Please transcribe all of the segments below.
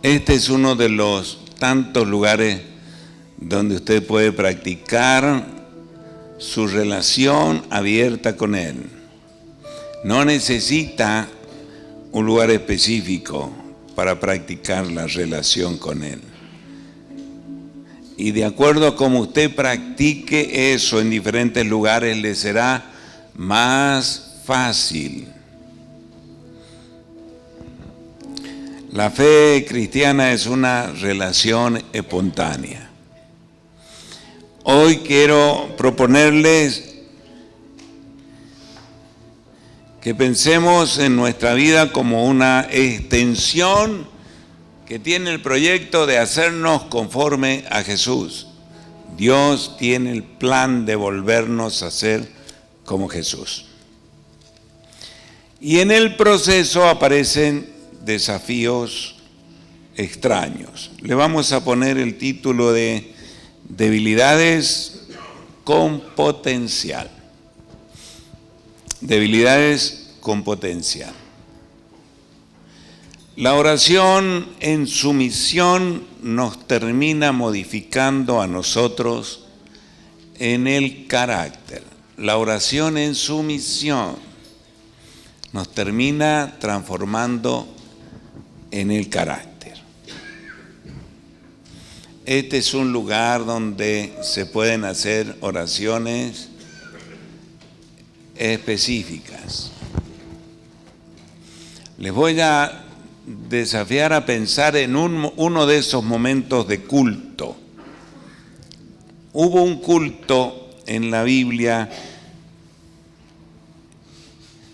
Este es uno de los tantos lugares donde usted puede practicar su relación abierta con Él. No necesita un lugar específico para practicar la relación con Él. Y de acuerdo a cómo usted practique eso en diferentes lugares, le será más fácil. La fe cristiana es una relación espontánea. Hoy quiero proponerles que pensemos en nuestra vida como una extensión que tiene el proyecto de hacernos conforme a Jesús. Dios tiene el plan de volvernos a ser como Jesús. Y en el proceso aparecen desafíos extraños. Le vamos a poner el título de Debilidades con potencial. Debilidades con potencial. La oración en sumisión nos termina modificando a nosotros en el carácter. La oración en sumisión nos termina transformando en el carácter. Este es un lugar donde se pueden hacer oraciones específicas. Les voy a desafiar a pensar en uno de esos momentos de culto. Hubo un culto en la Biblia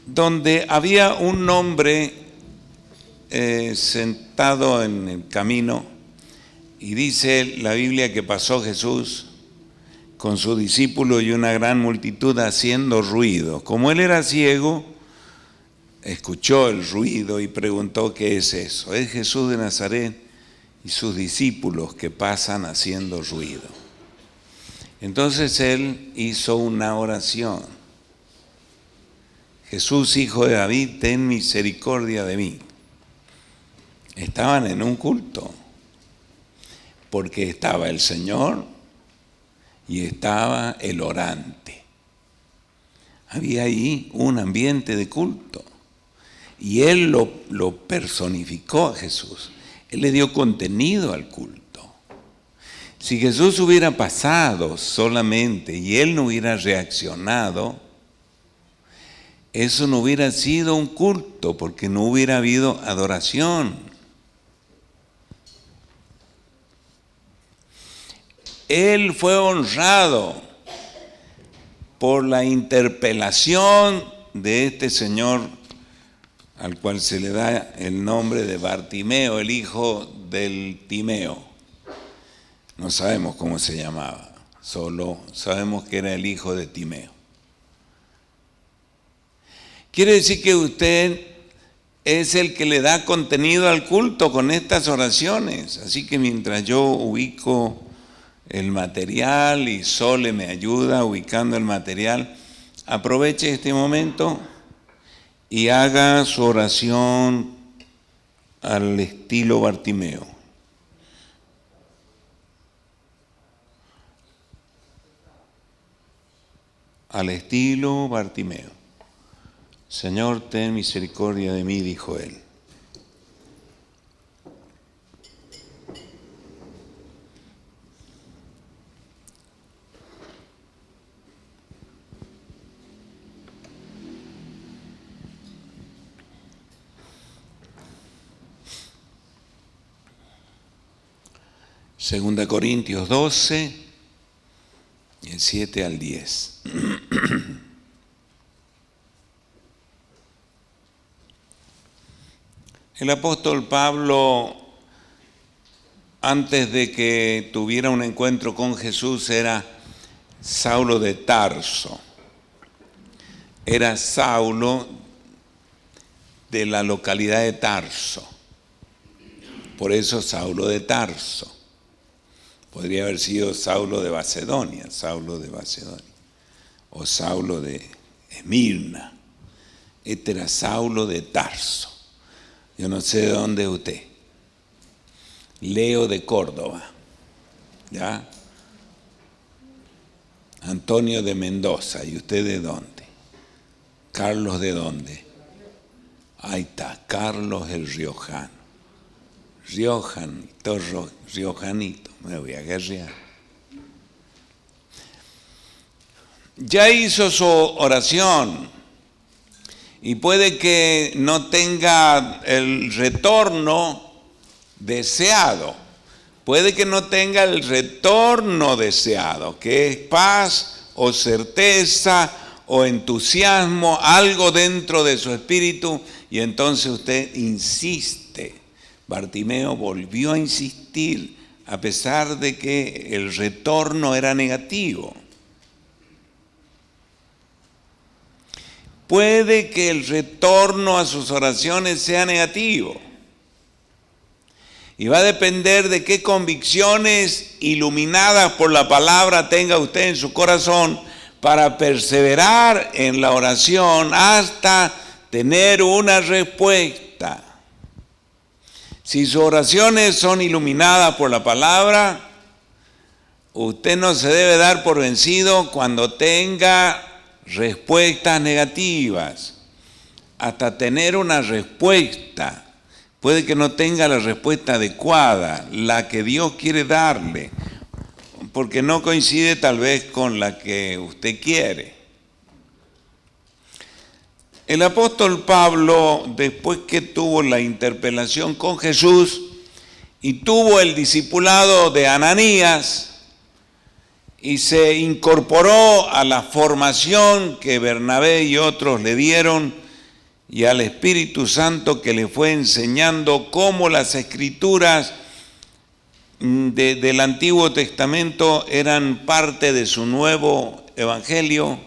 donde había un hombre sentado en el camino, y dice la Biblia que pasó Jesús con su discípulo y una gran multitud haciendo ruido. Como él era ciego, escuchó el ruido y preguntó: ¿qué es eso? Es Jesús de Nazaret y sus discípulos que pasan haciendo ruido. Entonces él hizo una oración: Jesús, hijo de David, ten misericordia de mí. Estaban en un culto, porque estaba el Señor y estaba el orante. Había ahí un ambiente de culto. Y él lo personificó a Jesús. Él le dio contenido al culto. Si Jesús hubiera pasado solamente y él no hubiera reaccionado, eso no hubiera sido un culto, porque no hubiera habido adoración. Él fue honrado por la interpelación de este señor, al cual se le da el nombre de Bartimeo, el hijo del Timeo. No sabemos cómo se llamaba, solo sabemos que era el hijo de Timeo. Quiere decir que usted es el que le da contenido al culto con estas oraciones. Así que mientras yo ubico el material y Sole me ayuda ubicando el material, aproveche este momento y haga su oración al estilo Bartimeo. Al estilo Bartimeo. Señor, ten misericordia de mí, dijo él. Segunda Corintios 12, el 7 al 10. El apóstol Pablo, antes de que tuviera un encuentro con Jesús, era Saulo de Tarso. Era Saulo de la localidad de Tarso. Por eso Saulo de Tarso. Podría haber sido Saulo de Macedonia, o Saulo de Esmirna. Este era Saulo de Tarso. Yo no sé de dónde es usted. Leo de Córdoba, ¿ya? Antonio de Mendoza. ¿Y usted de dónde? Carlos de dónde? Ahí está, Carlos el Riojano. Riojanito, me voy a guerrear. Ya hizo su oración y puede que no tenga el retorno deseado. Puede que no tenga el retorno deseado, que es paz o certeza o entusiasmo, algo dentro de su espíritu, y entonces usted insiste. Bartimeo volvió a insistir a pesar de que el retorno era negativo. Puede que el retorno a sus oraciones sea negativo. Y va a depender de qué convicciones iluminadas por la palabra tenga usted en su corazón para perseverar en la oración hasta tener una respuesta. Si sus oraciones son iluminadas por la palabra, usted no se debe dar por vencido cuando tenga respuestas negativas. Hasta tener una respuesta. Puede que no tenga la respuesta adecuada, la que Dios quiere darle, porque no coincide tal vez con la que usted quiere. El apóstol Pablo, después que tuvo la interpelación con Jesús y tuvo el discipulado de Ananías y se incorporó a la formación que Bernabé y otros le dieron, y al Espíritu Santo que le fue enseñando cómo las escrituras del Antiguo Testamento eran parte de su nuevo evangelio,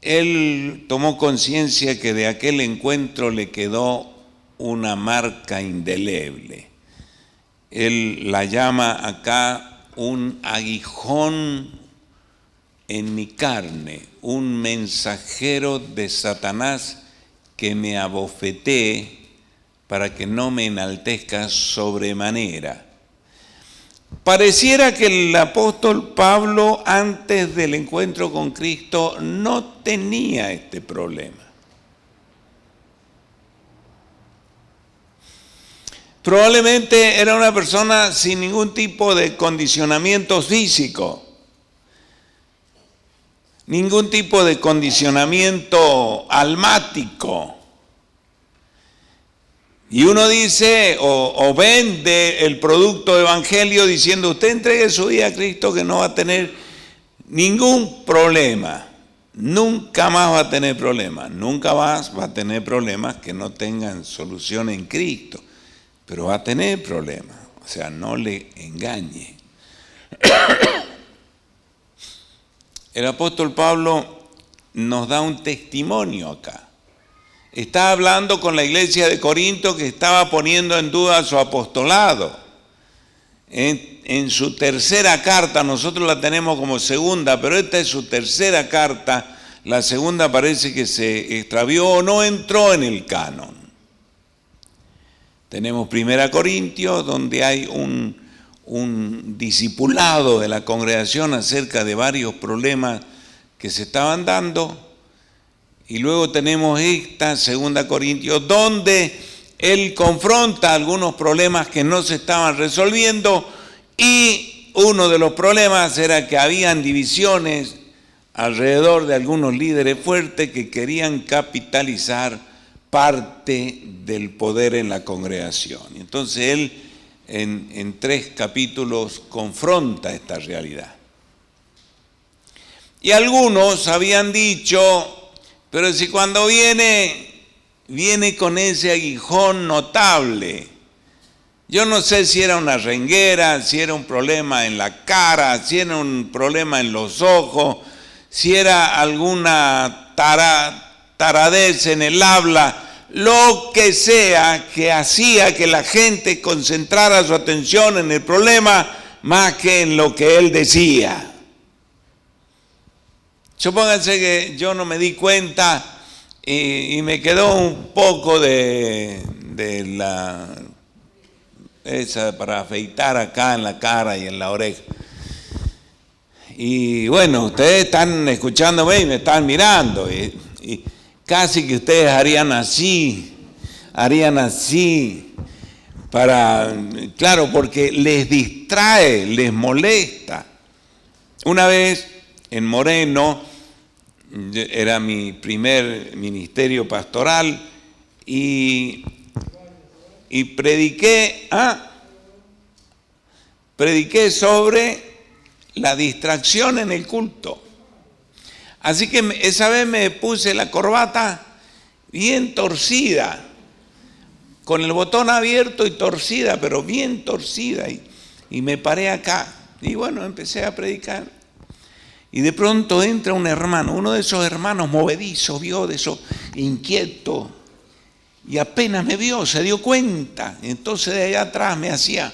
él tomó conciencia que de aquel encuentro le quedó una marca indeleble. Él la llama acá un aguijón en mi carne, un mensajero de Satanás que me abofetee para que no me enaltezca sobremanera. Pareciera que el apóstol Pablo antes del encuentro con Cristo no tenía este problema. Probablemente era una persona sin ningún tipo de condicionamiento físico, ningún tipo de condicionamiento almático. Y uno dice o vende el producto evangelio diciendo: usted entregue su vida a Cristo que no va a tener ningún problema. Nunca más va a tener problemas. Nunca más va a tener problemas que no tengan solución en Cristo. Pero va a tener problemas. O sea, no le engañe. El apóstol Pablo nos da un testimonio acá. Está hablando con la iglesia de Corinto que estaba poniendo en duda su apostolado. En su tercera carta, nosotros la tenemos como segunda, pero esta es su tercera carta. La segunda parece que se extravió o no entró en el canon. Tenemos 1 Corintios, donde hay un discipulado de la congregación acerca de varios problemas que se estaban dando. Y luego tenemos esta 2 Corintios, donde él confronta algunos problemas que no se estaban resolviendo, y uno de los problemas era que habían divisiones alrededor de algunos líderes fuertes que querían capitalizar parte del poder en la congregación. Entonces él en 3 capítulos confronta esta realidad. Y algunos habían dicho: pero si cuando viene con ese aguijón notable. Yo no sé si era una renguera, si era un problema en la cara, si era un problema en los ojos, si era alguna taradez en el habla, lo que sea que hacía que la gente concentrara su atención en el problema más que en lo que él decía. Supónganse que yo no me di cuenta y me quedó un poco de esa para afeitar acá en la cara y en la oreja. Y bueno, ustedes están escuchándome y me están mirando. Y casi que ustedes harían así, claro, porque les distrae, les molesta. Una vez en Moreno, era mi primer ministerio pastoral, y prediqué sobre la distracción en el culto. Así que esa vez me puse la corbata bien torcida, con el botón abierto y torcida, pero bien torcida, y me paré acá. Y bueno, empecé a predicar. Y de pronto entra un hermano, uno de esos hermanos movedizos, vio de esos inquietos, y apenas me vio, se dio cuenta. Entonces de allá atrás me hacía.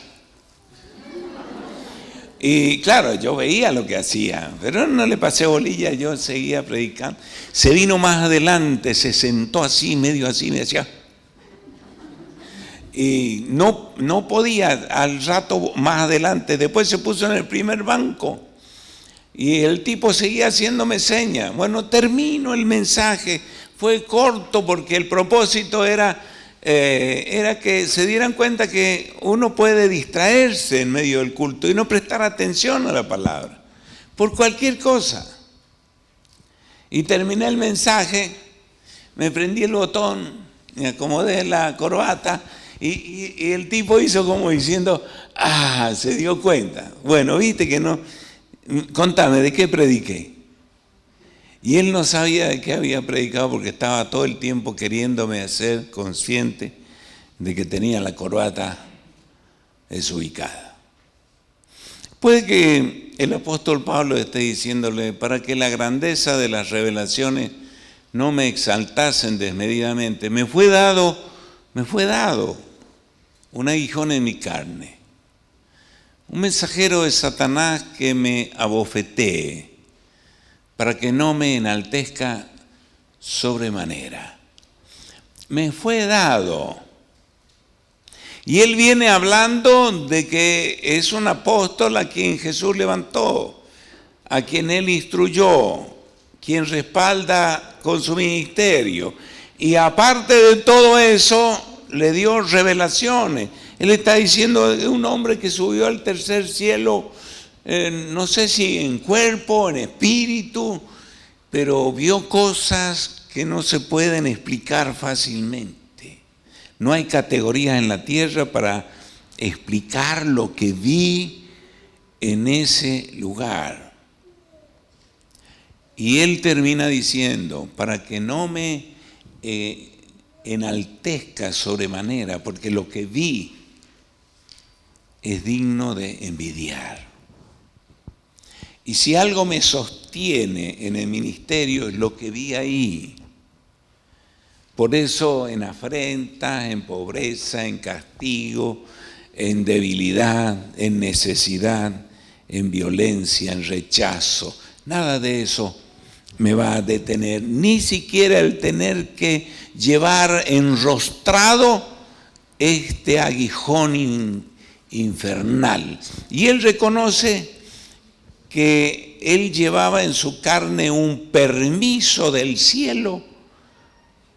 Y claro, yo veía lo que hacía, pero no le pasé bolilla, yo seguía predicando. Se vino más adelante, se sentó así, medio así, me decía. Y no podía, al rato más adelante, después se puso en el primer banco. Y el tipo seguía haciéndome señas. Bueno, termino el mensaje, fue corto porque el propósito era que se dieran cuenta que uno puede distraerse en medio del culto y no prestar atención a la palabra, por cualquier cosa. Y terminé el mensaje, me prendí el botón, me acomodé la corbata y el tipo hizo como diciendo, se dio cuenta. Bueno, viste que no, contame, ¿de qué prediqué? Y él no sabía de qué había predicado porque estaba todo el tiempo queriéndome hacer consciente de que tenía la corbata desubicada. Puede que el apóstol Pablo esté diciéndole, para que la grandeza de las revelaciones no me exaltasen desmedidamente, me fue dado un aguijón en mi carne, un mensajero de Satanás que me abofetee, para que no me enaltezca sobremanera. Me fue dado. Y él viene hablando de que es un apóstol a quien Jesús levantó, a quien él instruyó, quien respalda con su ministerio. Y aparte de todo eso, le dio revelaciones. Él está diciendo de un hombre que subió al tercer cielo, no sé si en cuerpo, en espíritu, pero vio cosas que no se pueden explicar fácilmente. No hay categorías en la tierra para explicar lo que vi en ese lugar. Y él termina diciendo, para que no me enaltezca sobremanera, porque lo que vi es digno de envidiar. Y si algo me sostiene en el ministerio es lo que vi ahí. Por eso en afrenta, en pobreza, en castigo, en debilidad, en necesidad, en violencia, en rechazo, nada de eso me va a detener, ni siquiera el tener que llevar enrostrado este aguijón infernal. Y él reconoce que él llevaba en su carne un permiso del cielo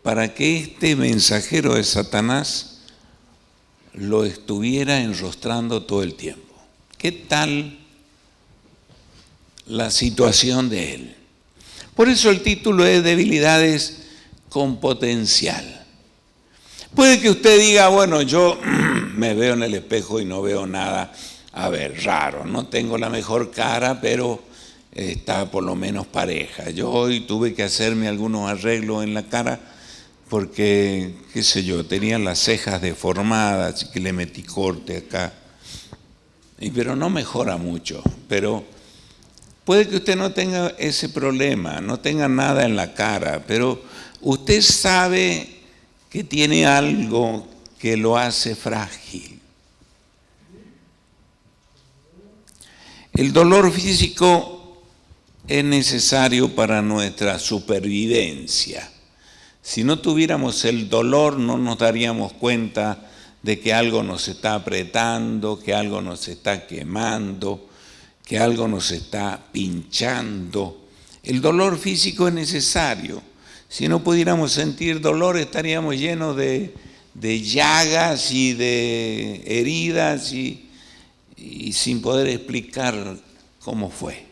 para que este mensajero de Satanás lo estuviera enrostrando todo el tiempo. ¿Qué tal la situación de él? Por eso el título es Debilidades con Potencial. Puede que usted diga, bueno, yo me veo en el espejo y no veo nada, raro, no tengo la mejor cara, pero está por lo menos pareja. Yo hoy tuve que hacerme algunos arreglos en la cara porque, qué sé yo, tenía las cejas deformadas y que le metí corte acá. Pero no mejora mucho, pero puede que usted no tenga ese problema, no tenga nada en la cara, pero usted sabe que tiene algo que lo hace frágil. El dolor físico es necesario para nuestra supervivencia. Si no tuviéramos el dolor, no nos daríamos cuenta de que algo nos está apretando, que algo nos está quemando, que algo nos está pinchando. El dolor físico es necesario. Si no pudiéramos sentir dolor, estaríamos llenos de llagas y de heridas y sin poder explicar cómo fue.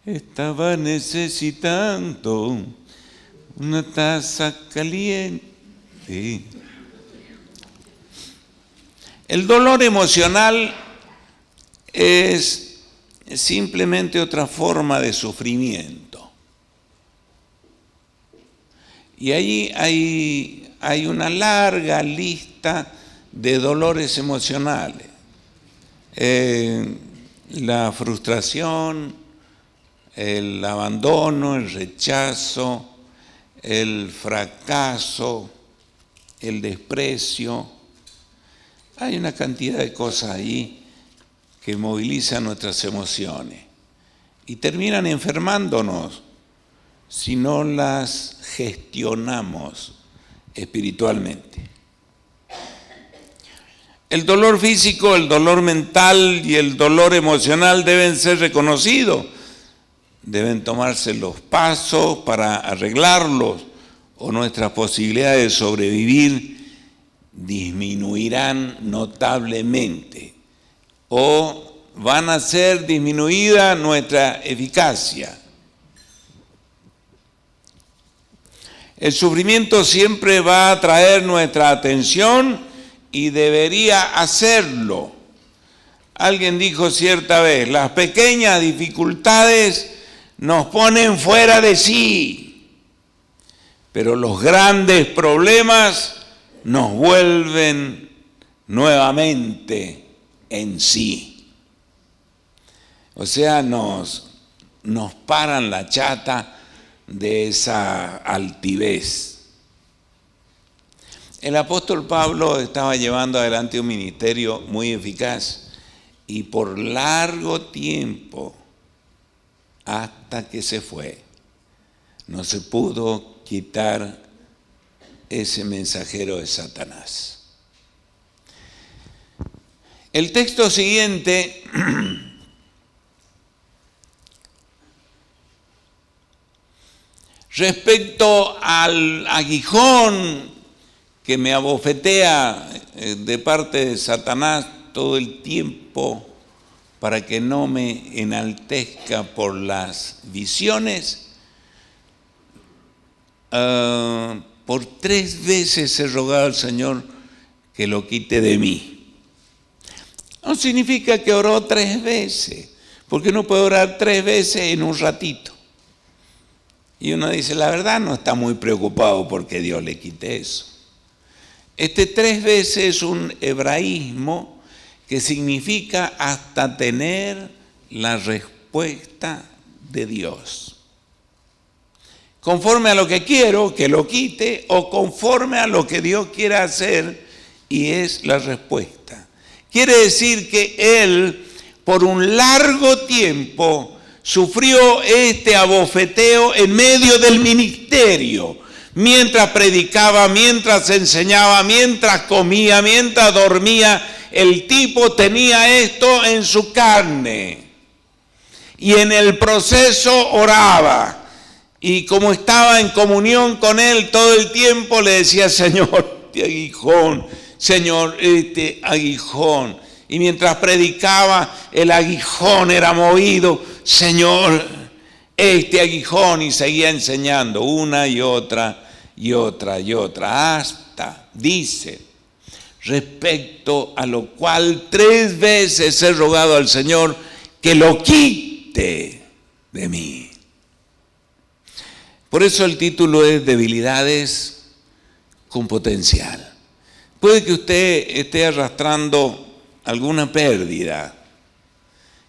Estaba necesitando una taza caliente. El dolor emocional es simplemente otra forma de sufrimiento. Y allí hay una larga lista de dolores emocionales. La frustración, el abandono, el rechazo, el fracaso, el desprecio. Hay una cantidad de cosas ahí que movilizan nuestras emociones y terminan enfermándonos si no las gestionamos espiritualmente. El dolor físico, el dolor mental y el dolor emocional deben ser reconocidos. Deben tomarse los pasos para arreglarlos o nuestras posibilidades de sobrevivir disminuirán notablemente o van a ser disminuida nuestra eficacia. El sufrimiento siempre va a atraer nuestra atención y debería hacerlo. Alguien dijo cierta vez, las pequeñas dificultades nos ponen fuera de sí, pero los grandes problemas nos vuelven nuevamente en sí. O sea, nos paran la chata de esa altivez. El apóstol Pablo estaba llevando adelante un ministerio muy eficaz y por largo tiempo, hasta que se fue, no se pudo quitar ese mensajero de Satanás. El texto siguiente respecto al aguijón que me abofetea de parte de Satanás todo el tiempo para que no me enaltezca por las visiones, por 3 veces he rogado al Señor que lo quite de mí. No significa que oró 3 veces, porque uno puede orar 3 veces en un ratito. Y uno dice, la verdad no está muy preocupado porque Dios le quite eso. Este 3 veces es un hebraísmo que significa hasta tener la respuesta de Dios. Conforme a lo que quiero, que lo quite, o conforme a lo que Dios quiera hacer, y es la respuesta. Quiere decir que Él, por un largo tiempo, sufrió este abofeteo en medio del ministerio, mientras predicaba, mientras enseñaba, mientras comía, mientras dormía. El tipo tenía esto en su carne y en el proceso oraba. Y como estaba en comunión con Él todo el tiempo, le decía, Señor, este aguijón, Señor, este aguijón. Y mientras predicaba, el aguijón era movido, Señor, este aguijón, y seguía enseñando una y otra y otra y otra, hasta, dice, respecto a lo cual 3 veces he rogado al Señor que lo quite de mí. Por eso el título es Debilidades con potencial. Puede que usted esté arrastrando alguna pérdida,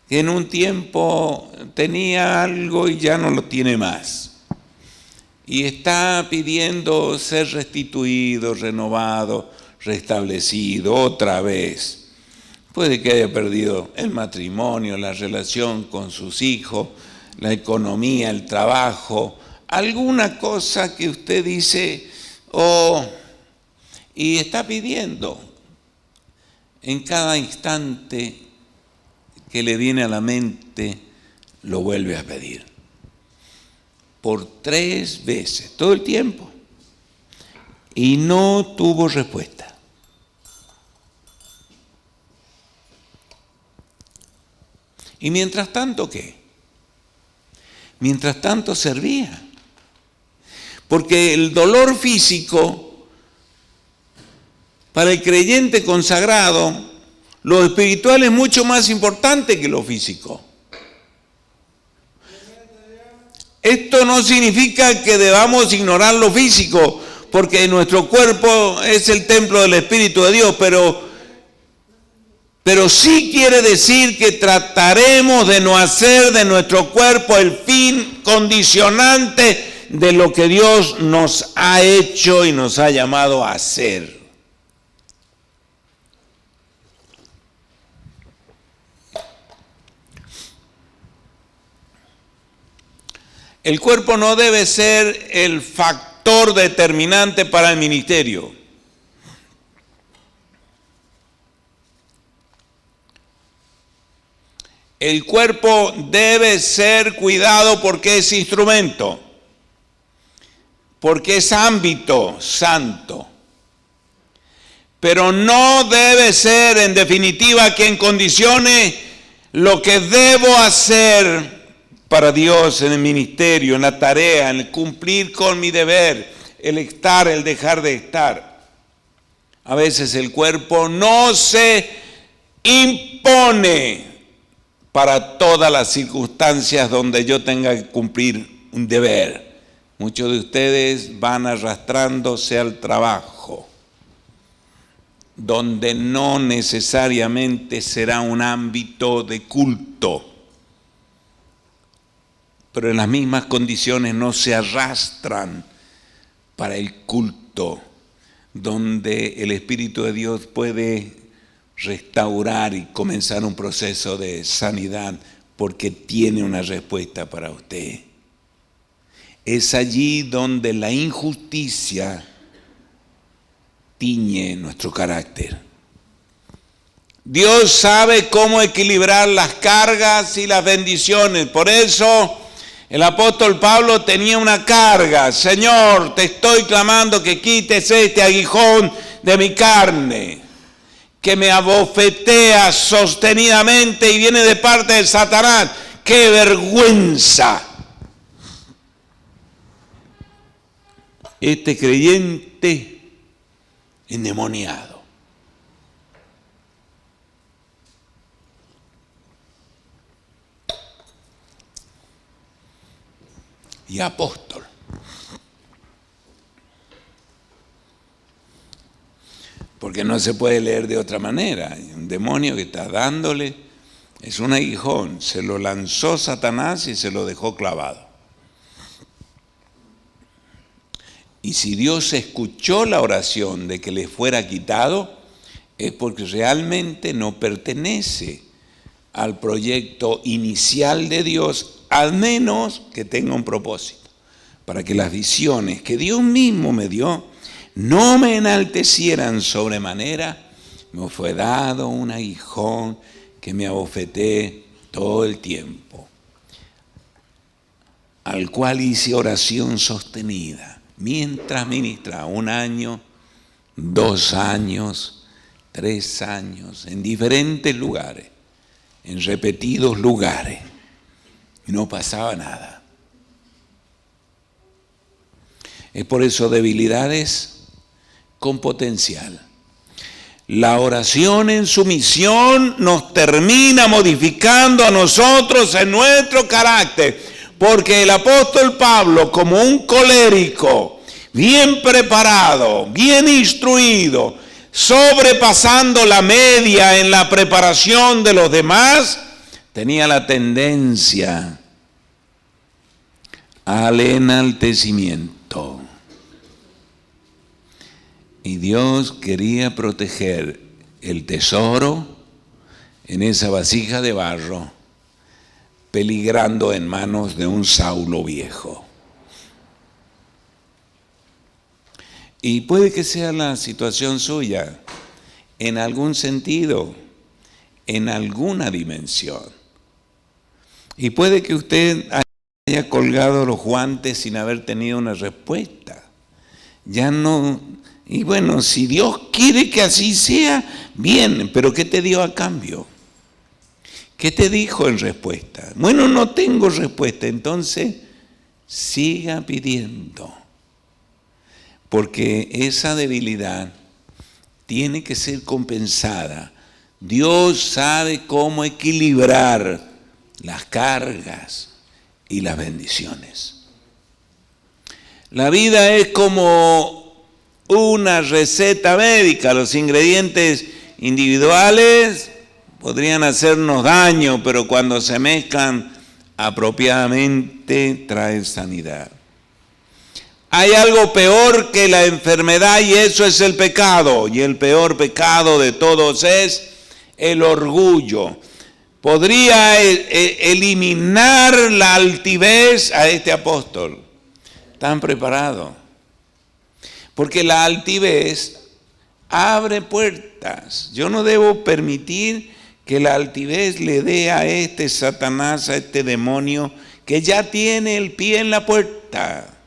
que en un tiempo tenía algo y ya no lo tiene más. Y está pidiendo ser restituido, renovado, restablecido otra vez. Puede que haya perdido el matrimonio, la relación con sus hijos, la economía, el trabajo, alguna cosa que usted dice, oh, Y está pidiendo en cada instante que le viene a la mente, lo vuelve a pedir. Por 3 veces, todo el tiempo. Y no tuvo respuesta. Y mientras tanto, ¿qué? Mientras tanto servía. Porque el dolor físico, para el creyente consagrado, lo espiritual es mucho más importante que lo físico. Esto no significa que debamos ignorar lo físico, porque nuestro cuerpo es el templo del Espíritu de Dios, pero sí quiere decir que trataremos de no hacer de nuestro cuerpo el fin condicionante de lo que Dios nos ha hecho y nos ha llamado a hacer. El cuerpo no debe ser el factor determinante para el ministerio. El cuerpo debe ser cuidado porque es instrumento, porque es ámbito santo. Pero no debe ser, en definitiva, quien condicione lo que debo hacer para Dios en el ministerio, en la tarea, en el cumplir con mi deber, el estar, el dejar de estar. A veces el cuerpo no se impone para todas las circunstancias donde yo tenga que cumplir un deber. Muchos de ustedes van arrastrándose al trabajo, donde no necesariamente será un ámbito de culto, pero en las mismas condiciones no se arrastran para el culto, donde el Espíritu de Dios puede restaurar y comenzar un proceso de sanidad, porque tiene una respuesta para usted. Es allí donde la injusticia tiñe nuestro carácter. Dios sabe cómo equilibrar las cargas y las bendiciones. Por eso el apóstol Pablo tenía una carga. Señor, te estoy clamando que quites este aguijón de mi carne, que me abofetea sostenidamente y viene de parte de Satanás. ¡Qué vergüenza! Este creyente endemoniado. Y apóstol. Porque no se puede leer de otra manera. Un demonio que está dándole, es un aguijón. Se lo lanzó Satanás y se lo dejó clavado. Y si Dios escuchó la oración de que le fuera quitado, es porque realmente no pertenece al proyecto inicial de Dios, al menos que tenga un propósito, para que las visiones que Dios mismo me dio no me enaltecieran sobremanera. Me fue dado un aguijón que me abofeté todo el tiempo, al cual hice oración sostenida, mientras ministraba 1 año, 2 años, 3 años, en diferentes lugares, en repetidos lugares, y no pasaba nada. Es por eso debilidades con potencial. La oración en sumisión nos termina modificando a nosotros en nuestro carácter, porque el apóstol Pablo, como un colérico, bien preparado, bien instruido, sobrepasando la media en la preparación de los demás, tenía la tendencia al enaltecimiento. Y Dios quería proteger el tesoro en esa vasija de barro, peligrando en manos de un Saulo viejo. Y puede que sea la situación suya, en algún sentido, en alguna dimensión. Y puede que usted haya colgado los guantes sin haber tenido una respuesta. Ya no. Y bueno, si Dios quiere que así sea, bien, pero ¿qué te dio a cambio? ¿Qué te dijo en respuesta? Bueno, no tengo respuesta, entonces siga pidiendo. Porque esa debilidad tiene que ser compensada. Dios sabe cómo equilibrar las cargas y las bendiciones. La vida es como una receta médica. Los ingredientes individuales podrían hacernos daño, pero cuando se mezclan apropiadamente traen sanidad. Hay algo peor que la enfermedad y eso es el pecado. Y el peor pecado de todos es el orgullo. Podría eliminar la altivez a este apóstol. ¿Están preparados? Porque la altivez abre puertas. Yo no debo permitir que la altivez le dé a este Satanás, a este demonio, que ya tiene el pie en la puerta,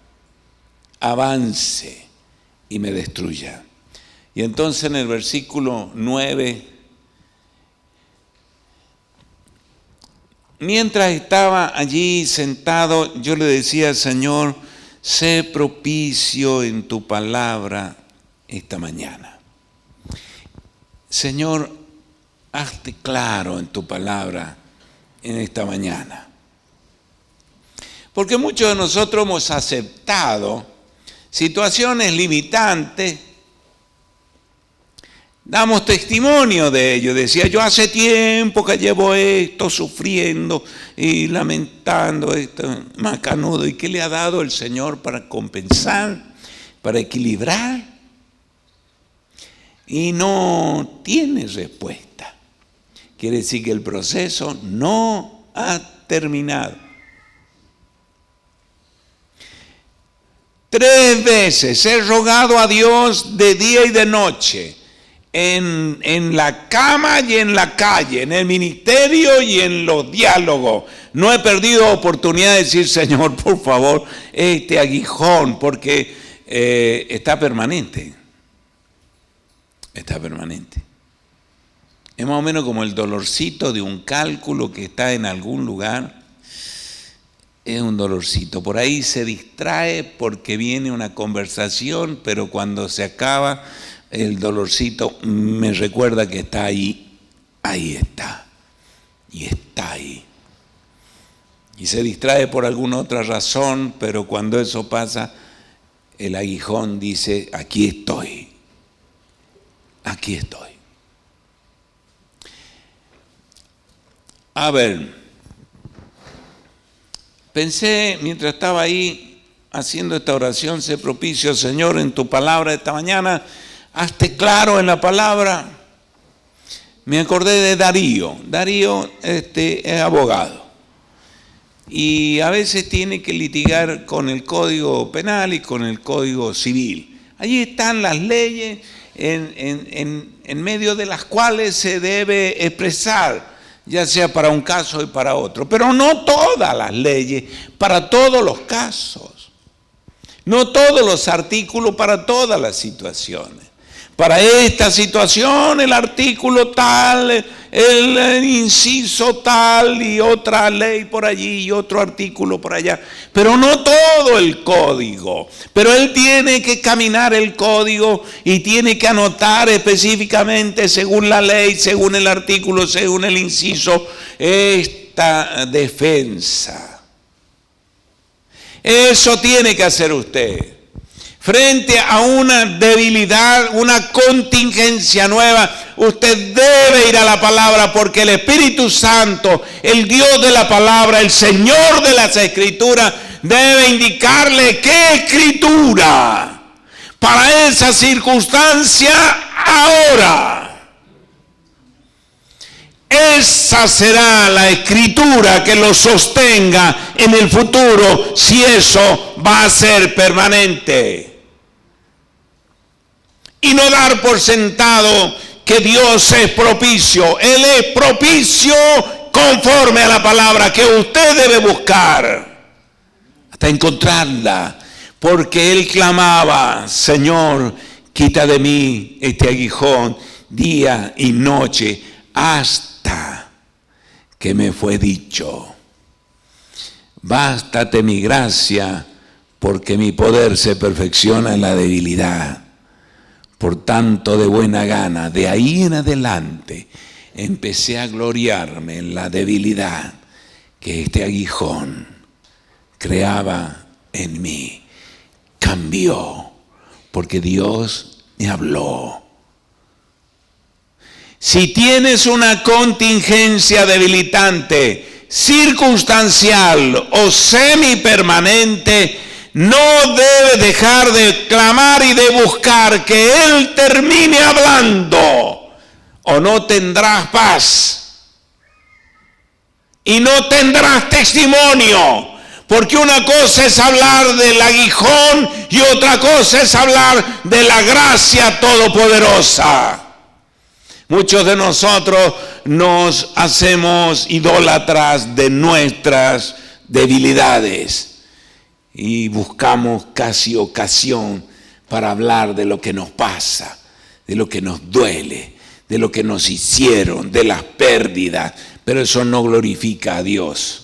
avance y me destruya. Y entonces en el versículo 9, mientras estaba allí sentado, yo le decía, Señor, sé propicio en tu palabra esta mañana. Señor, hazte claro en tu palabra en esta mañana. Porque muchos de nosotros hemos aceptado situaciones limitantes, damos testimonio de ello. Decía, yo hace tiempo que llevo esto sufriendo y lamentando esto macanudo. ¿Y qué le ha dado el Señor para compensar, para equilibrar? Y no tiene respuesta. Quiere decir que el proceso no ha terminado. 3 veces he rogado a Dios de día y de noche, en la cama y en la calle, en el ministerio y en los diálogos. No he perdido oportunidad de decir, Señor, por favor, este aguijón, porque está permanente. Está permanente. Es más o menos como el dolorcito de un cálculo que está en algún lugar. Es un dolorcito. Por ahí se distrae porque viene una conversación, pero cuando se acaba, el dolorcito me recuerda que está ahí. Ahí está. Y está ahí. Y se distrae por alguna otra razón, pero cuando eso pasa, el aguijón dice, aquí estoy. Aquí estoy. A ver. Pensé, mientras estaba ahí haciendo esta oración, sé propicio, Señor, en tu palabra esta mañana, hazte claro en la palabra. Me acordé de Darío. Darío es abogado. Y a veces tiene que litigar con el Código Penal y con el Código Civil. Allí están las leyes en medio de las cuales se debe expresar, ya sea para un caso y para otro, pero no todas las leyes para todos los casos, no todos los artículos para todas las situaciones. Para esta situación el artículo tal, el inciso tal y otra ley por allí y otro artículo por allá, pero no todo el código. Pero él tiene que caminar el código y tiene que anotar específicamente según la ley, según el artículo, según el inciso, esta defensa. Eso tiene que hacer usted. Frente a una debilidad, una contingencia nueva, usted debe ir a la palabra, porque el Espíritu Santo, el Dios de la palabra, el Señor de las Escrituras, debe indicarle qué escritura para esa circunstancia ahora. Esa será la escritura que lo sostenga en el futuro, si eso va a ser permanente. y no dar por sentado que Dios es propicio. Él es propicio conforme a la palabra que usted debe buscar hasta encontrarla, porque él clamaba: Señor, quita de mí este aguijón día y noche, hasta que me fue dicho: bástate mi gracia, porque mi poder se perfecciona en la debilidad. Por tanto, de buena gana, de ahí en adelante, empecé a gloriarme en la debilidad que este aguijón creaba en mí. Cambió, porque Dios me habló. Si tienes una contingencia debilitante, circunstancial o semipermanente, no debes dejar de clamar y de buscar que Él termine hablando, o no tendrás paz y no tendrás testimonio. Porque una cosa es hablar del aguijón y otra cosa es hablar de la gracia todopoderosa. Muchos de nosotros nos hacemos idólatras de nuestras debilidades y buscamos casi ocasión para hablar de lo que nos pasa, de lo que nos duele, de lo que nos hicieron, de las pérdidas, pero eso no glorifica a Dios.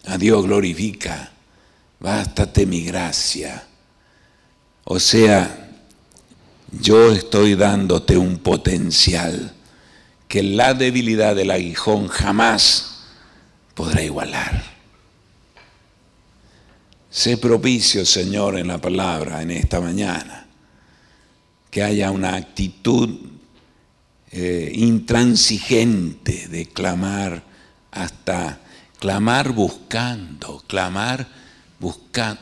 A Dios glorifica: bástate mi gracia. O sea, yo estoy dándote un potencial que la debilidad del aguijón jamás podrá igualar. Sé propicio, Señor, en la palabra en esta mañana. Que haya una actitud intransigente de clamar, hasta clamar buscando,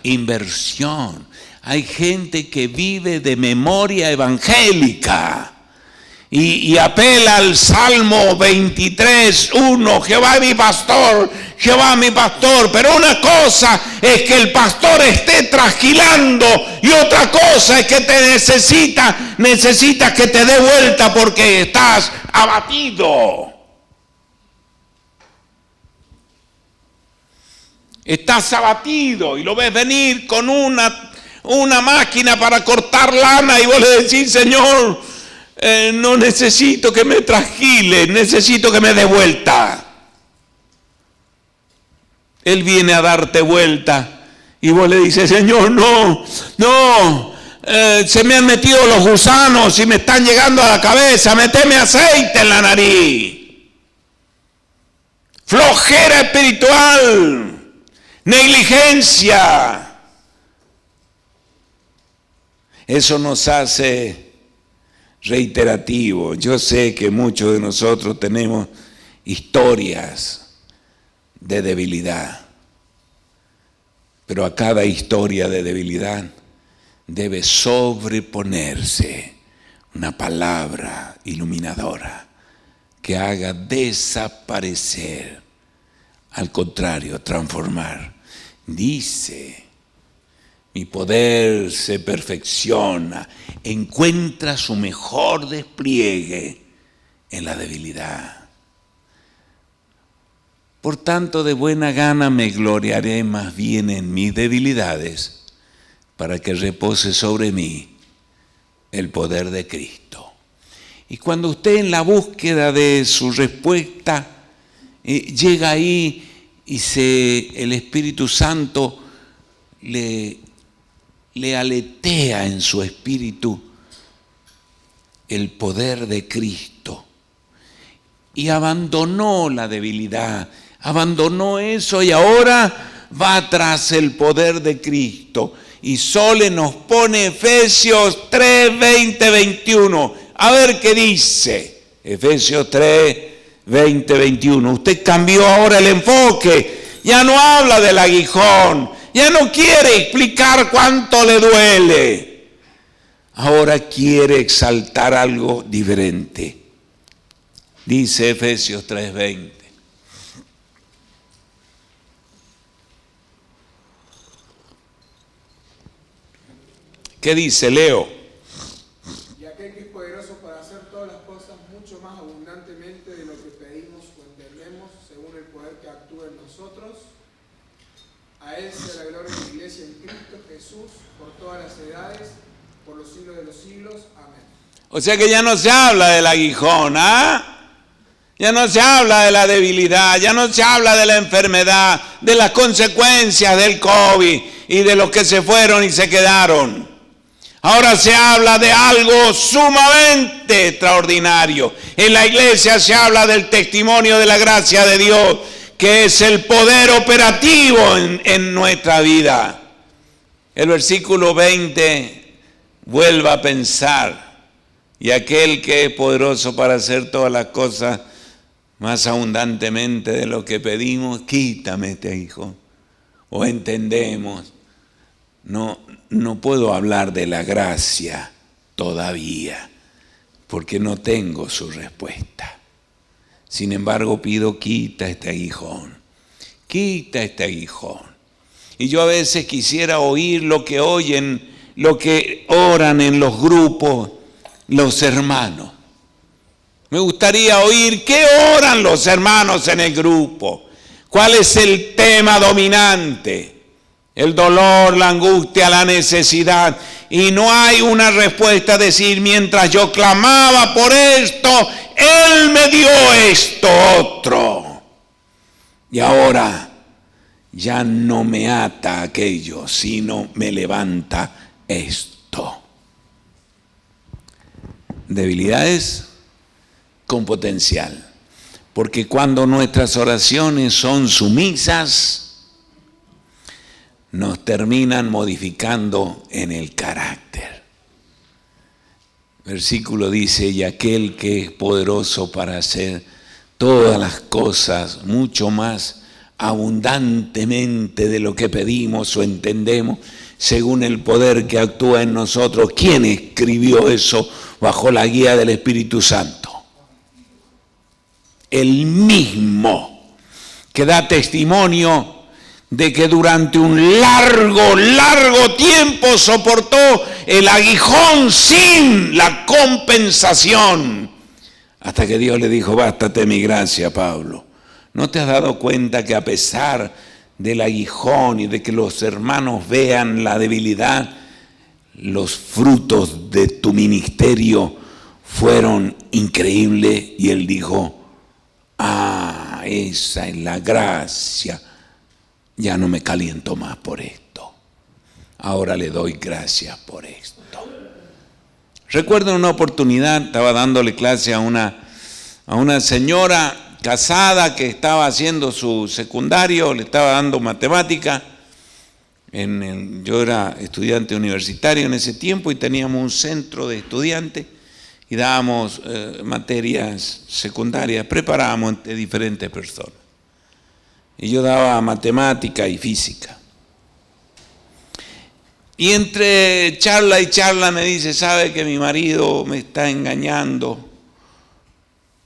inversión. Hay gente que vive de memoria evangélica y apela al Salmo 23:1, Jehová es mi pastor, Jehová es mi pastor. Pero una cosa es que el pastor esté trasquilando y otra cosa es que te necesita que te dé vuelta porque estás abatido. Estás abatido y lo ves venir con una máquina para cortar lana y vos le decís: Señor, no necesito que me trasquile, necesito que me dé vuelta. Él viene a darte vuelta y vos le dices: Señor, no, se me han metido los gusanos y me están llegando a la cabeza, meteme aceite en la nariz. Flojera espiritual, negligencia. Eso nos hace reiterativo. Yo sé que muchos de nosotros tenemos historias de debilidad, pero a cada historia de debilidad debe sobreponerse una palabra iluminadora que haga desaparecer, al contrario, transformar. Dice: mi poder se perfecciona, encuentra su mejor despliegue en la debilidad. Por tanto, de buena gana me gloriaré más bien en mis debilidades, para que repose sobre mí el poder de Cristo. Y cuando usted, en la búsqueda de su respuesta, llega ahí y el Espíritu Santo le aletea en su espíritu el poder de Cristo, y abandonó la debilidad, abandonó eso y ahora va tras el poder de Cristo. Y Sole nos pone Efesios 3, 20, 21. A ver qué dice Efesios 3, 20, 21. Usted cambió ahora el enfoque, ya no habla del aguijón, ya no quiere explicar cuánto le duele. Ahora quiere exaltar algo diferente. Dice Efesios 3:20. ¿Qué dice? Leo. poder que actúe en nosotros. A Él sea la gloria de la Iglesia en Cristo Jesús, por todas las edades, por los siglos de los siglos. Amén. O sea que ya no se habla del aguijón, ¿ah? Ya no se habla de la debilidad, ya no se habla de la enfermedad, de las consecuencias del COVID y de los que se fueron y se quedaron. Ahora se habla de algo sumamente extraordinario. En la iglesia se habla del testimonio de la gracia de Dios, que es el poder operativo en nuestra vida. El versículo 20, vuelva a pensar, y aquel que es poderoso para hacer todas las cosas más abundantemente de lo que pedimos, quítame este hijo. O entendemos, no puedo hablar de la gracia todavía, porque no tengo su respuesta. Sin embargo, pido, quita este aguijón, quita este aguijón. Y yo a veces quisiera oír lo que oyen, lo que oran en los grupos los hermanos. Me gustaría oír qué oran los hermanos en el grupo. ¿Cuál es el tema dominante? El dolor, la angustia, la necesidad. Y no hay una respuesta, decir, mientras yo clamaba por esto, Él me dio esto otro. Y ahora ya no me ata aquello, sino me levanta esto. Debilidades con potencial. Porque cuando nuestras oraciones son sumisas, nos terminan modificando en el carácter. Versículo dice, y aquel que es poderoso para hacer todas las cosas mucho más abundantemente de lo que pedimos o entendemos, según el poder que actúa en nosotros. ¿Quién escribió eso bajo la guía del Espíritu Santo? El mismo que da testimonio de que durante un largo tiempo soportó el aguijón sin la compensación, hasta que Dios le dijo, bástate mi gracia, Pablo. ¿No te has dado cuenta que a pesar del aguijón y de que los hermanos vean la debilidad, los frutos de tu ministerio fueron increíbles? Y él dijo, esa es la gracia. Ya no me caliento más por esto. Ahora le doy gracias por esto. Recuerdo una oportunidad, estaba dándole clase a una señora casada que estaba haciendo su secundario, le estaba dando matemática. Yo era estudiante universitario en ese tiempo y teníamos un centro de estudiantes y dábamos materias secundarias, preparábamos entre diferentes personas. Y yo daba matemática y física. Y entre charla y charla me dice, ¿sabe que mi marido me está engañando?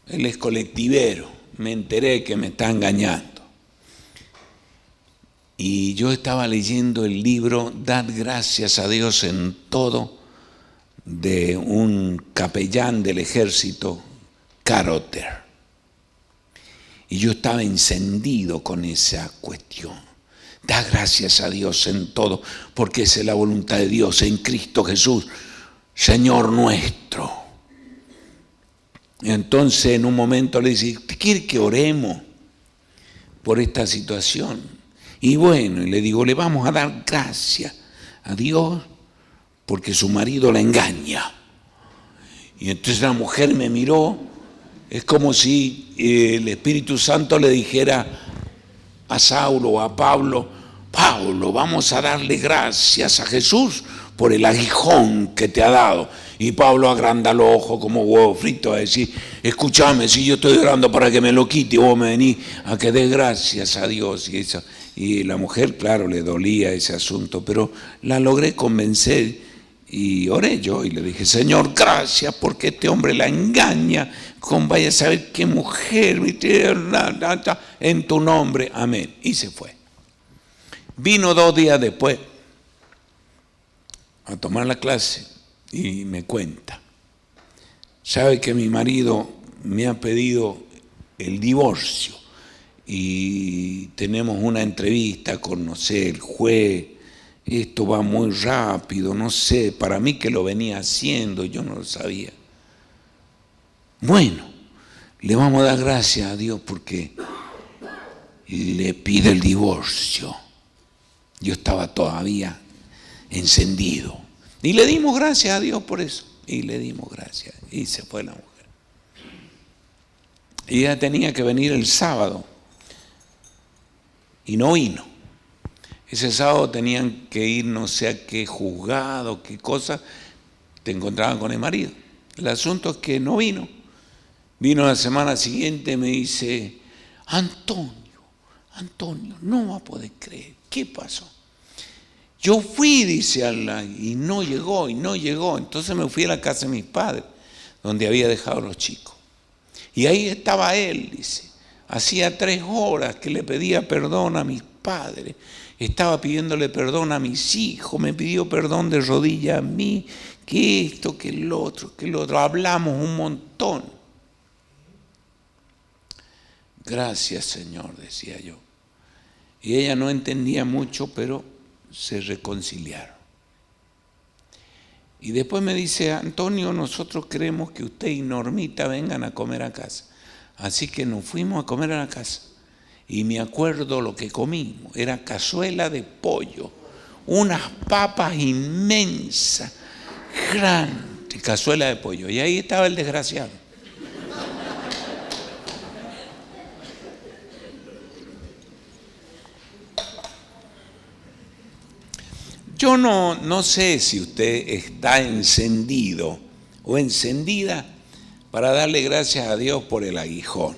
Él es colectivero, me enteré que me está engañando. Y yo estaba leyendo el libro Dad gracias a Dios en todo, de un capellán del ejército, Caroter. Y yo estaba encendido con esa cuestión. Da gracias a Dios en todo, porque esa es la voluntad de Dios en Cristo Jesús, Señor nuestro. Y entonces en un momento le dice, ¿usted quiere que oremos por esta situación? Y bueno, y le digo, le vamos a dar gracias a Dios porque su marido la engaña. Y entonces la mujer me miró, es como si el Espíritu Santo le dijera a Saulo o a Pablo, Pablo, vamos a darle gracias a Jesús por el aguijón que te ha dado. Y Pablo agranda los ojos como huevo frito a decir, escúchame, si yo estoy orando para que me lo quite, vos me venís a que dé gracias a Dios. Y la mujer, claro, le dolía ese asunto, pero la logré convencer. Y oré yo y le dije, Señor, gracias porque este hombre la engaña con vaya a saber qué mujer, en tu nombre, amén. Y se fue. Vino 2 días después a tomar la clase y me cuenta, sabe que mi marido me ha pedido el divorcio y tenemos una entrevista con, no sé, el juez. Esto va muy rápido, no sé, para mí que lo venía haciendo, yo no lo sabía. Bueno, le vamos a dar gracias a Dios porque le pide el divorcio. Yo estaba todavía encendido. Y le dimos gracias a Dios por eso. Y le dimos gracias. Y se fue la mujer. Y ella tenía que venir el sábado. Y no vino. Ese sábado tenían que ir no sé a qué juzgado, qué cosa. Te encontraban con el marido. El asunto es que no vino. Vino la semana siguiente y me dice, Antonio, no va a poder creer. ¿Qué pasó? Yo fui, dice, y no llegó. Entonces me fui a la casa de mis padres, donde había dejado a los chicos. Y ahí estaba él, dice. Hacía 3 horas que le pedía perdón a mis padres. Estaba pidiéndole perdón a mis hijos. Me pidió perdón de rodillas a mí. Que esto, que el otro. Hablamos un montón. Gracias, Señor, decía yo. Y ella no entendía mucho, pero se reconciliaron. Y después me dice, Antonio, nosotros queremos que usted y Normita vengan a comer a casa. Así que nos fuimos a comer a la casa. Y me acuerdo lo que comimos. Era cazuela de pollo, unas papas inmensas, grandes, cazuela de pollo. Y ahí estaba el desgraciado. Yo no sé si usted está encendido o encendida para darle gracias a Dios por el aguijón.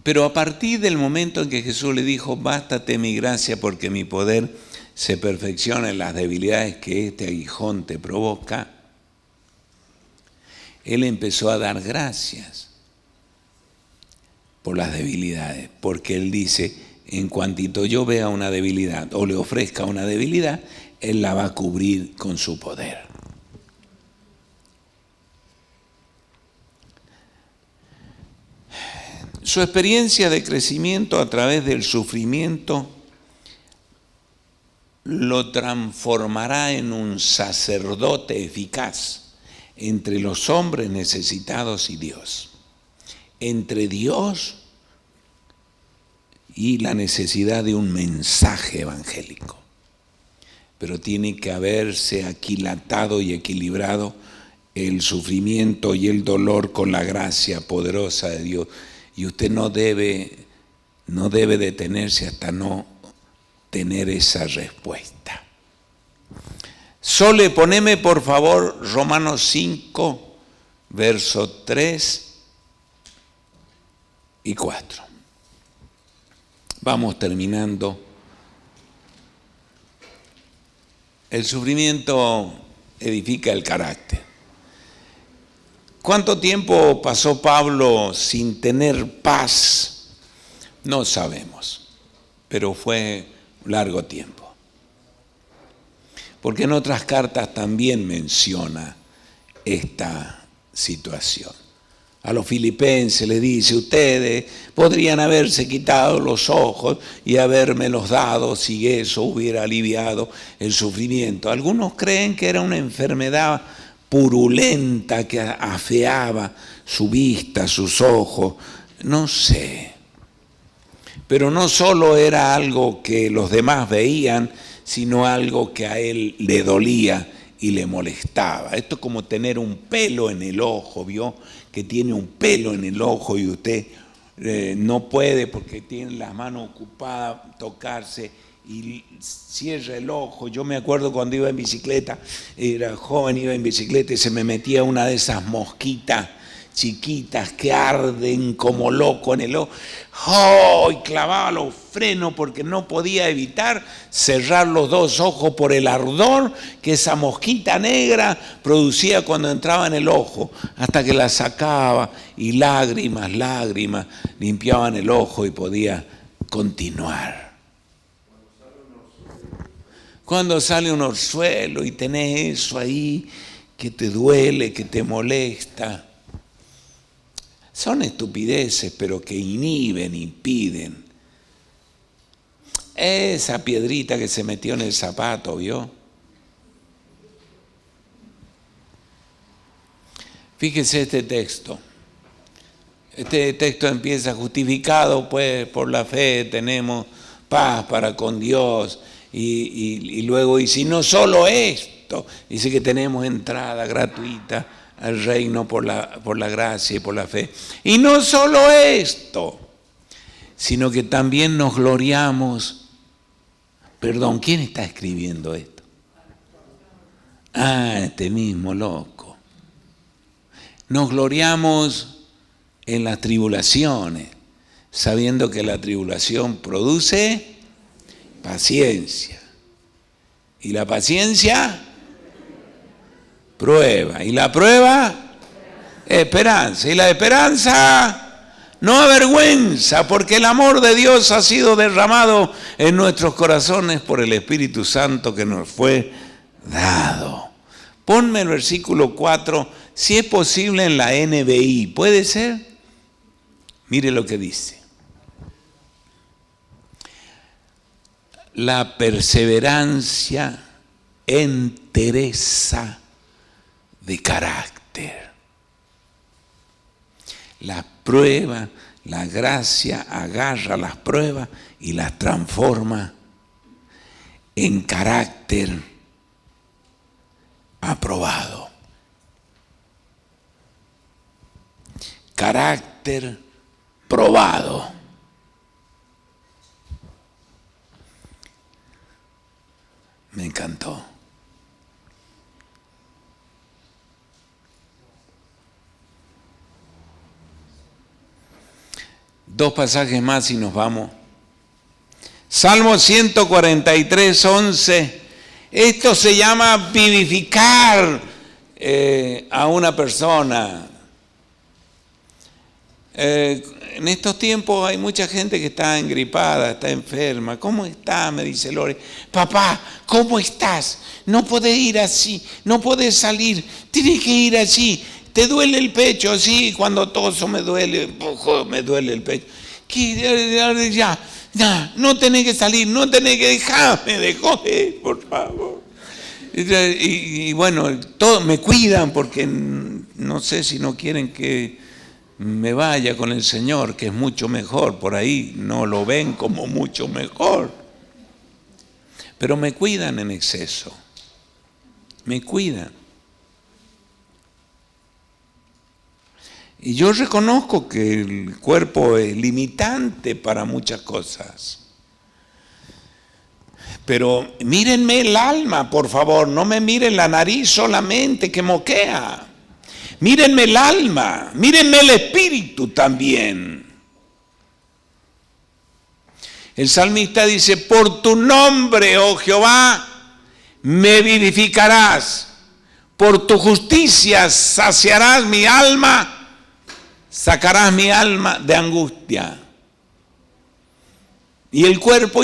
Pero a partir del momento en que Jesús le dijo, bástate mi gracia porque mi poder se perfecciona en las debilidades que este aguijón te provoca, él empezó a dar gracias por las debilidades, porque él dice, en cuantito yo vea una debilidad o le ofrezca una debilidad, él la va a cubrir con su poder. Su experiencia de crecimiento a través del sufrimiento lo transformará en un sacerdote eficaz entre los hombres necesitados y Dios, entre Dios y la necesidad de un mensaje evangélico. Pero tiene que haberse aquilatado y equilibrado el sufrimiento y el dolor con la gracia poderosa de Dios. Y usted no debe detenerse hasta no tener esa respuesta. Sole, poneme por favor Romanos 5, versos 3 y 4. Vamos terminando. El sufrimiento edifica el carácter. ¿Cuánto tiempo pasó Pablo sin tener paz? No sabemos, pero fue un largo tiempo. Porque en otras cartas también menciona esta situación. A los filipenses le dice, ustedes podrían haberse quitado los ojos y habérmelos dado si eso hubiera aliviado el sufrimiento. Algunos creen que era una enfermedad purulenta que afeaba su vista, sus ojos, no sé. Pero no solo era algo que los demás veían, sino algo que a él le dolía y le molestaba. Esto es como tener un pelo en el ojo, ¿vio? Que tiene un pelo en el ojo y usted no puede porque tiene las manos ocupadas, tocarse y cierra el ojo. Yo me acuerdo cuando iba en bicicleta, era joven, iba en bicicleta y se me metía una de esas mosquitas chiquitas que arden como loco en el ojo. ¡Oh! Y clavaba los frenos porque no podía evitar cerrar los 2 ojos por el ardor que esa mosquita negra producía cuando entraba en el ojo, hasta que la sacaba y lágrimas limpiaban el ojo y podía continuar. Cuando sale un orzuelo y tenés eso ahí que te duele, que te molesta. son estupideces, pero que inhiben, impiden. Esa piedrita que se metió en el zapato, ¿vio? Fíjese este texto. Este texto empieza: justificado pues por la fe tenemos paz para con Dios. Y luego dice, y no solo esto, dice que tenemos entrada gratuita al reino por la gracia y por la fe. Y no solo esto, sino que también nos gloriamos. Perdón, ¿quién está escribiendo esto? Este mismo loco. Nos gloriamos en las tribulaciones, sabiendo que la tribulación produce paciencia. Y la paciencia, prueba. Y la prueba, esperanza. Y la esperanza no avergüenza, porque el amor de Dios ha sido derramado en nuestros corazones por el Espíritu Santo que nos fue dado. Ponme el versículo 4, si es posible en la NBI. ¿Puede ser? Mire lo que dice. La perseverancia, entereza de carácter. La prueba, la gracia agarra las pruebas y las transforma en carácter aprobado. Carácter probado. Me encantó. Dos pasajes más y nos vamos. Salmo 143, 11. Esto se llama vivificar a una persona. En estos tiempos hay mucha gente que está engripada, está enferma. ¿Cómo está? Me dice Lore. Papá, ¿cómo estás? No podés ir así, no podés salir, tienes que ir así. ¿Te duele el pecho? Sí, cuando toso me duele el pecho. Ya, no tenés que salir, no tenés que dejarme de joder, por favor. Y bueno, todos me cuidan porque no sé si no quieren que me vaya con el Señor, que es mucho mejor. Por ahí no lo ven como mucho mejor. Pero me cuidan en exceso. Me cuidan. Y yo reconozco que el cuerpo es limitante para muchas cosas. Pero mírenme el alma, por favor, no me miren la nariz solamente que moquea. Mírenme el alma, mírenme el espíritu también. El salmista dice, por tu nombre, oh Jehová, me vivificarás. Por tu justicia saciarás mi alma. Sacarás mi alma de angustia. Y el cuerpo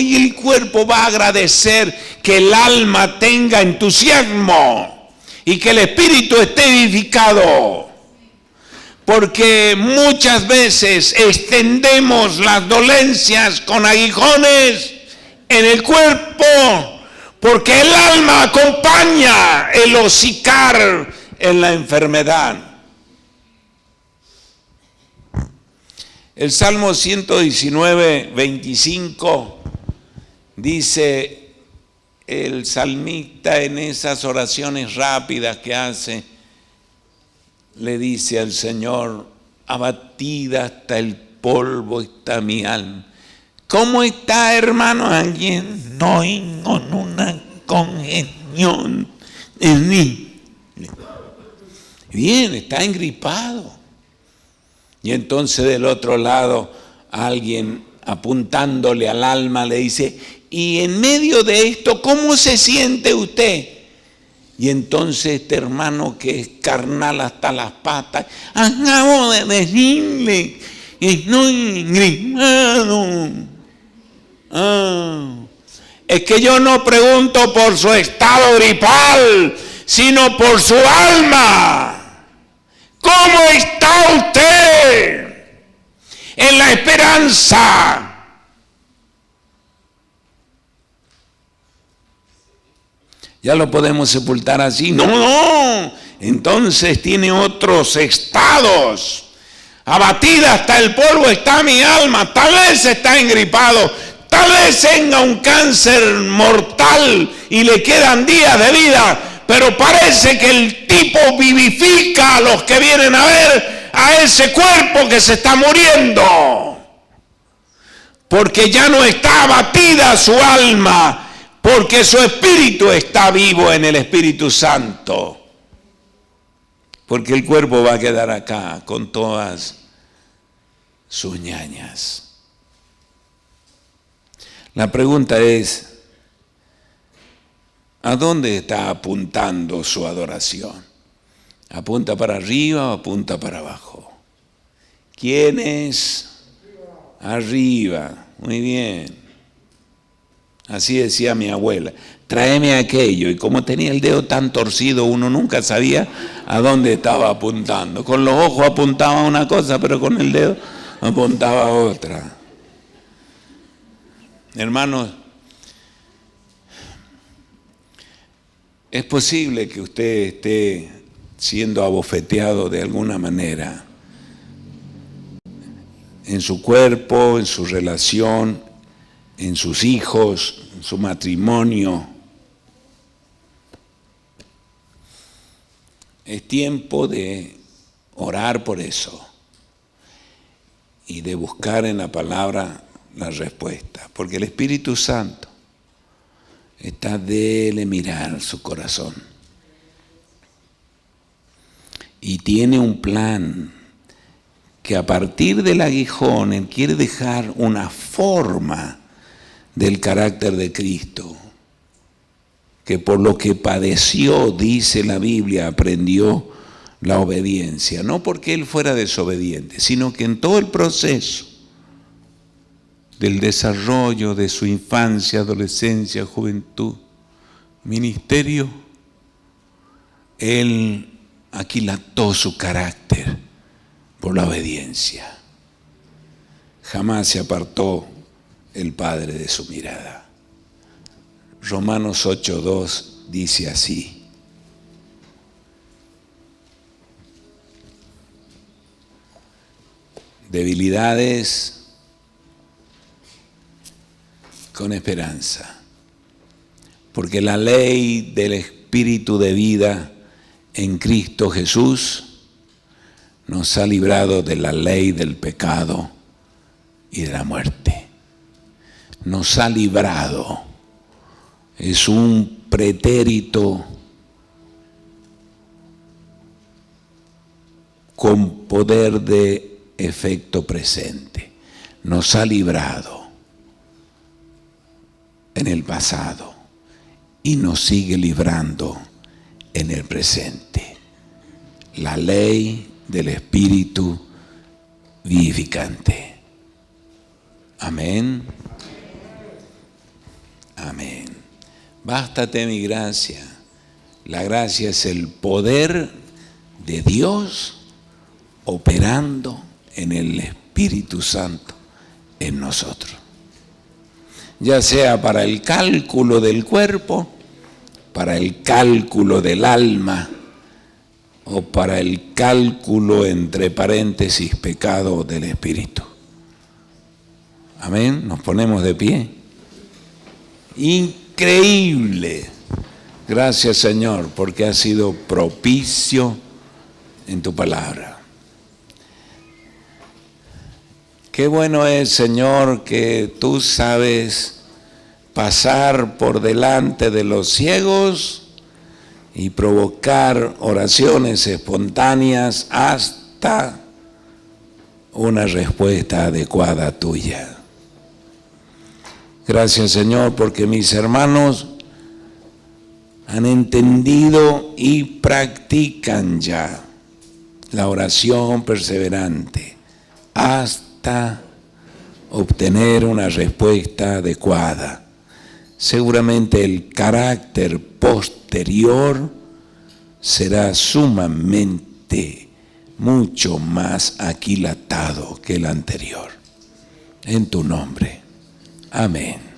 va a agradecer que el alma tenga entusiasmo y que el espíritu esté vivificado. Porque muchas veces extendemos las dolencias con aguijones en el cuerpo, porque el alma acompaña el hocicar en la enfermedad. El Salmo 119, 25 dice el salmista en esas oraciones rápidas que hace, le dice al Señor, abatida hasta el polvo está mi alma. ¿Cómo está, hermano? Alguien no con una congestión en mí. Bien, está engripado. Y entonces del otro lado alguien apuntándole al alma le dice, y en medio de esto, ¿cómo se siente usted? Y entonces este hermano que es carnal hasta las patas, acabo de decirle que estoy gripado. Es que yo no pregunto por su estado gripal, sino por su alma. ¿Cómo está usted? esperanza. ¿Ya lo podemos sepultar así? No. Entonces tiene otros estados. Abatida hasta el polvo está mi alma. Tal vez está engripado. Tal vez tenga un cáncer mortal y le quedan días de vida. Pero parece que el tipo vivifica a los que vienen a ver a ese cuerpo que se está muriendo. Porque ya no está abatida su alma. Porque su espíritu está vivo en el Espíritu Santo. Porque el cuerpo va a quedar acá con todas sus ñañas. La pregunta es, ¿a dónde está apuntando su adoración? ¿Apunta para arriba o apunta para abajo? ¿Quién es? Arriba. Muy bien. Así decía mi abuela, tráeme aquello. Y como tenía el dedo tan torcido, uno nunca sabía a dónde estaba apuntando. Con los ojos apuntaba a una cosa, pero con el dedo apuntaba a otra. Hermanos, es posible que usted esté siendo abofeteado de alguna manera en su cuerpo, en su relación, en sus hijos, en su matrimonio. Es tiempo de orar por eso y de buscar en la palabra la respuesta, porque el Espíritu Santo está de mirar su corazón y tiene un plan que a partir del aguijón Él quiere dejar una forma del carácter de Cristo, que por lo que padeció, dice la Biblia, aprendió la obediencia, no porque Él fuera desobediente, sino que en todo el proceso del desarrollo de su infancia, adolescencia, juventud, ministerio, Él aquilató su carácter por la obediencia. Jamás se apartó el Padre de su mirada. Romanos 8:2 dice así: debilidades con esperanza, porque la ley del Espíritu de vida en Cristo Jesús nos ha librado de la ley del pecado y de la muerte. Nos ha librado. Es un pretérito con poder de efecto presente. Nos ha librado en el pasado y nos sigue librando en el presente. La ley del Espíritu vivificante. Amén. Amén. Bástate mi gracia. La gracia es el poder de Dios operando en el Espíritu Santo en nosotros. Ya sea para el cálculo del cuerpo, para el cálculo del alma o para el cálculo, entre paréntesis, pecado del espíritu. Amén. Nos ponemos de pie. Increíble. Gracias, Señor, porque has sido propicio en tu palabra. Qué bueno es, Señor, que tú sabes pasar por delante de los ciegos y provocar oraciones espontáneas hasta una respuesta adecuada tuya. Gracias, Señor, porque mis hermanos han entendido y practican ya la oración perseverante hasta obtener una respuesta adecuada. Seguramente el carácter posterior será sumamente mucho más aquilatado que el anterior. en tu nombre. Amén.